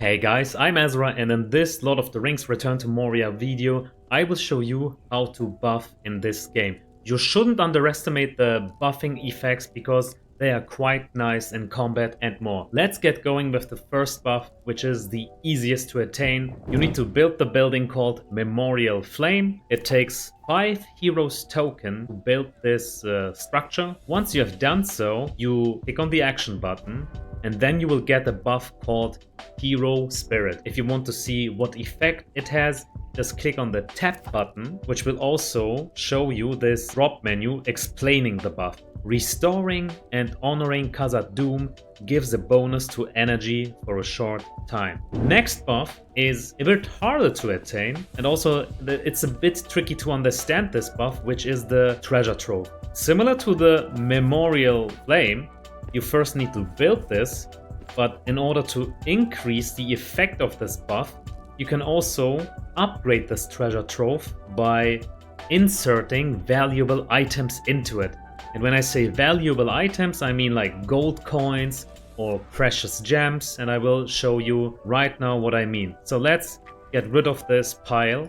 Hey guys, I'm Azra, and in this Lord of the Rings Return to Moria video, I will show you how to buff in this game. You shouldn't underestimate the buffing effects because they are quite nice in combat and more. Let's get going with the first buff, which is the easiest to attain. You need to build the building called Memorial Flame. It takes 5 heroes token to build this structure. Once you have done so, you click on the action button, and then you will get a buff called Hero Spirit. If you want to see what effect it has, just click on the tap button, which will also show you this drop menu explaining the buff. Restoring and honoring Khazad-dûm gives a bonus to energy for a short time. Next buff is a bit harder to attain, and also it's a bit tricky to understand this buff, which is the Treasure Trove. Similar to the Memorial Flame, you first need to build this, but in order to increase the effect of this buff, you can also upgrade this treasure trove by inserting valuable items into it. And when I say valuable items, I mean like gold coins or precious gems, and I will show you right now what I mean. So let's get rid of this pile.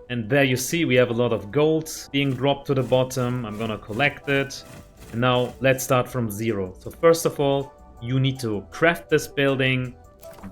And there you see we have a lot of gold being dropped to the bottom. I'm gonna collect it. And now let's start from zero. So first of all, you need to craft this building.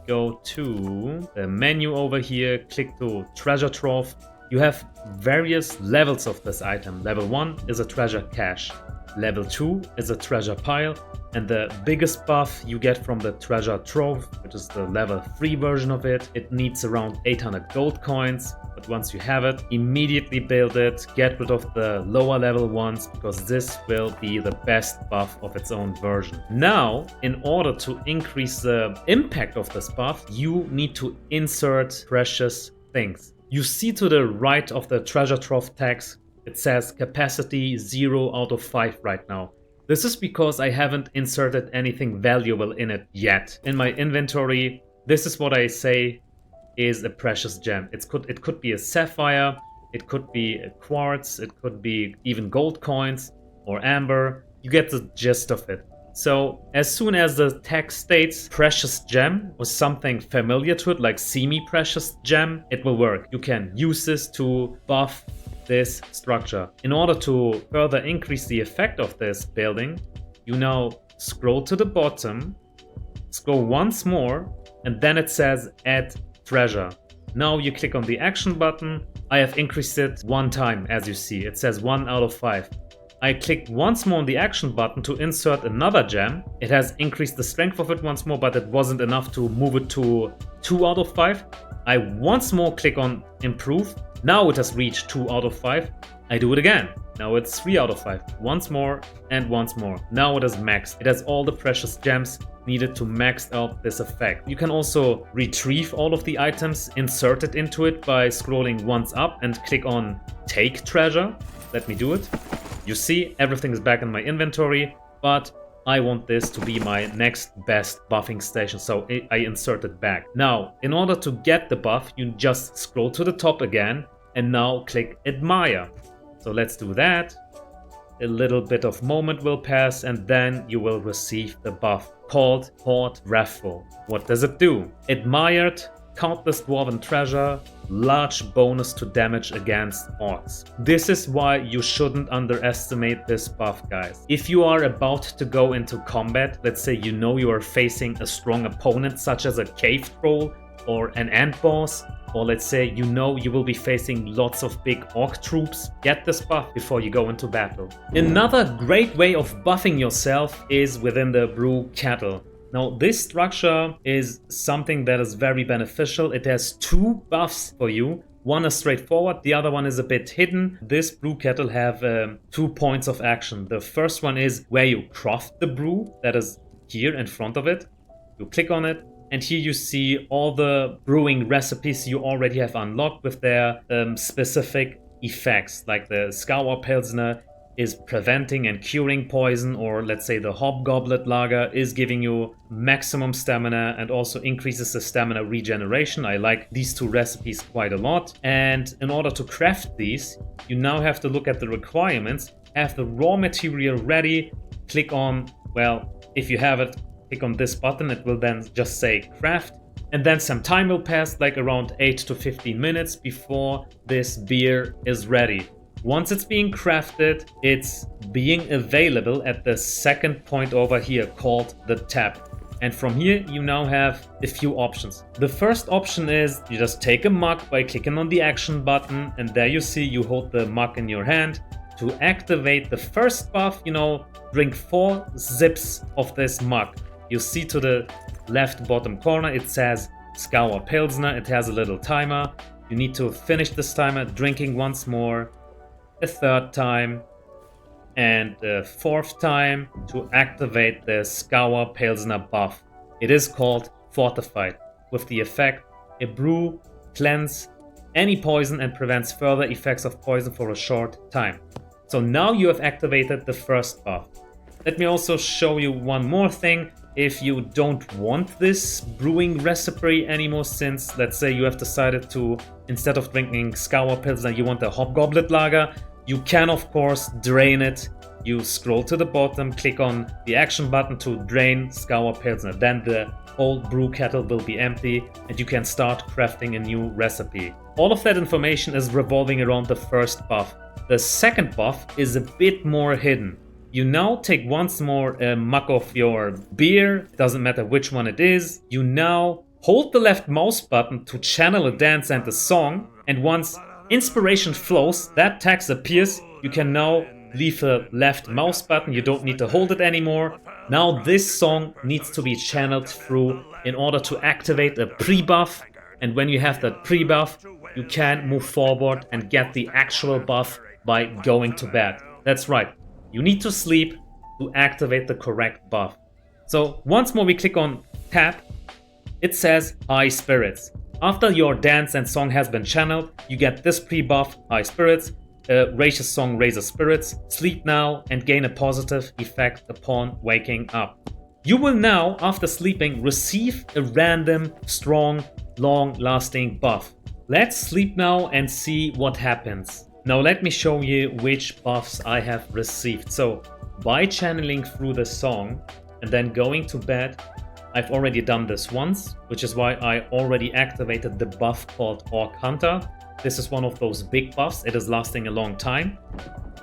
Go to the menu over here, click to treasure trove. You have various levels of this item. Level 1 is a treasure cache. Level 2 is a treasure pile. And the biggest buff you get from the treasure trove, which is the level 3 version of it, it needs around 800 gold coins. But once you have it, immediately build it, get rid of the lower level ones, because this will be the best buff of its own version. Now, in order to increase the impact of this buff, you need to insert precious things. You see to the right of the treasure trove text, it says capacity 0 out of 5 right now. This is because I haven't inserted anything valuable in it yet. In my inventory, this is what I say is a precious gem. It could be a sapphire, it could be a quartz, it could be even gold coins or amber. You get the gist of it. So as soon as the text states precious gem or something familiar to it, like semi-precious gem, it will work. You can use this to buff this structure. In order to further increase the effect of this building, you now scroll to the bottom, scroll once more, and then it says add treasure. Now you click on the action button. I have increased it 1 time, as you see. It says 1 out of 5. I clicked once more on the action button to insert another gem. It has increased the strength of it once more, but it wasn't enough to move it to 2 out of 5. I once more click on improve. Now it has reached 2 out of 5. I do it again. Now it's 3 out of 5. Once more and once more. Now it is maxed. It has all the precious gems needed to max out this effect. You can also retrieve all of the items inserted into it by scrolling once up and click on take treasure. Let me do it. You see, everything is back in my inventory, but I want this to be my next best buffing station, so I insert it back. Now, in order to get the buff, you just scroll to the top again and now click admire. So let's do that. A little bit of moment will pass and then you will receive the buff called Horde Wrathful. What does it do? Admired, countless dwarven treasure, large bonus to damage against orcs. This is why you shouldn't underestimate this buff, guys. If you are about to go into combat, let's say you know you are facing a strong opponent such as a cave troll or an ant boss, or let's say you know you will be facing lots of big orc troops, get this buff before you go into battle. Another great way of buffing yourself is within the Brew Kettle. Now this structure is something that is very beneficial. It has 2 buffs for you. One is straightforward, the other one is a bit hidden. This brew kettle have 2 points of action. The first one is where you craft the brew, that is here in front of it. You click on it, and here you see all the brewing recipes you already have unlocked with their specific effects, like the Scour Pilsner is preventing and curing poison, or let's say the Hobgoblet Lager is giving you maximum stamina and also increases the stamina regeneration. I like these 2 recipes quite a lot. And in order to craft these, you now have to look at the requirements, have the raw material ready, click on, well, if you have it, click on this button, it will then just say craft. And then some time will pass, like around 8 to 15 minutes before this beer is ready. Once it's being crafted, it's being available at the second point over here called the tap. And from here, you now have a few options. The first option is you just take a mug by clicking on the action button, and there you see you hold the mug in your hand. To activate the first buff, drink 4 sips of this mug. You see to the left bottom corner, it says Scour Pilsner. It has a little timer. You need to finish this timer, drinking once more, a third time, and a fourth time to activate the Scour Pilsner buff. It is called Fortified, with the effect a brew cleanse any poison and prevents further effects of poison for a short time. So now you have activated the first buff. Let me also show you one more thing. If you don't want this brewing recipe anymore, since let's say you have decided to, instead of drinking Scour Pilsner, you want a Hobgoblet Lager, you can of course drain it. You scroll to the bottom, click on the action button to drain Scour Pilsner. Then the whole brew kettle will be empty and you can start crafting a new recipe. All of that information is revolving around the first buff. The second buff is a bit more hidden. You now take once more a mug of your beer, doesn't matter which one it is. You now hold the left mouse button to channel a dance and a song, and once inspiration flows, that text appears, you can now leave the left mouse button, you don't need to hold it anymore. Now this song needs to be channeled through in order to activate a pre-buff, and when you have that pre-buff, you can move forward and get the actual buff by going to bed. That's right. You need to sleep to activate the correct buff. So once more we click on tap, it says High Spirits. After your dance and song has been channeled, you get this pre-buff, High Spirits, Raise's song Raises Spirits, sleep now and gain a positive effect upon waking up. You will now, after sleeping, receive a random, strong, long-lasting buff. Let's sleep now and see what happens. Now let me show you which buffs I have received. So by channeling through the song and then going to bed, I've already done this once, which is why I already activated the buff called Orc Hunter. This is one of those big buffs. It is lasting a long time.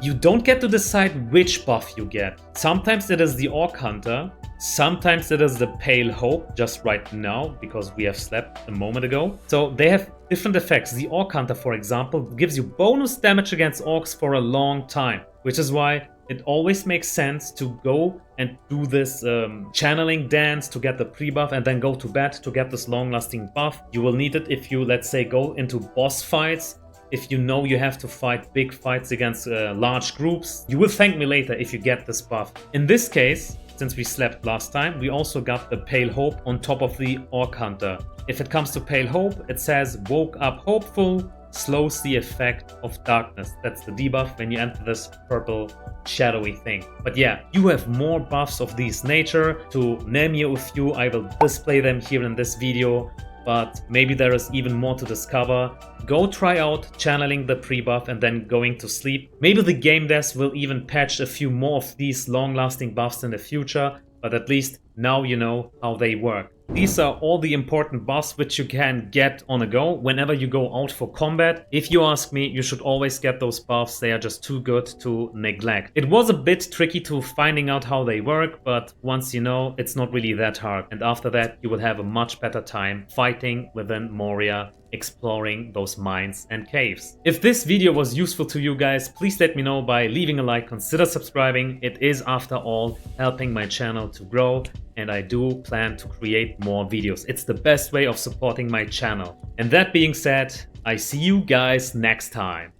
You don't get to decide which buff you get. Sometimes it is the Orc Hunter, sometimes it is the Pale Hope, just right now, because we have slept a moment ago. So they have different effects. The Orc Hunter, for example, gives you bonus damage against orcs for a long time, which is why it always makes sense to go and do this channeling dance to get the pre-buff and then go to bed to get this long-lasting buff. You will need it if you, let's say, go into boss fights. If you know you have to fight big fights against large groups, you will thank me later if you get this buff. In this case, since we slept last time, we also got the Pale Hope on top of the Orc Hunter. If it comes to Pale Hope, it says woke up hopeful, slows the effect of darkness. That's the debuff when you enter this purple shadowy thing. But yeah, you have more buffs of this nature. To name you a few, I will display them here in this video, but maybe there is even more to discover. Go try out channeling the pre-buff and then going to sleep. Maybe the game devs will even patch a few more of these long-lasting buffs in the future, but at least now you know how they work. These are all the important buffs which you can get on a go whenever you go out for combat. If you ask me, you should always get those buffs. They are just too good to neglect. It was a bit tricky to finding out how they work, but once you know, it's not really that hard. And after that, you will have a much better time fighting within Moria, exploring those mines and caves. If this video was useful to you guys, please let me know by leaving a like, consider subscribing. It is, after all, helping my channel to grow, and I do plan to create more videos. It's the best way of supporting my channel. And that being said, I see you guys next time.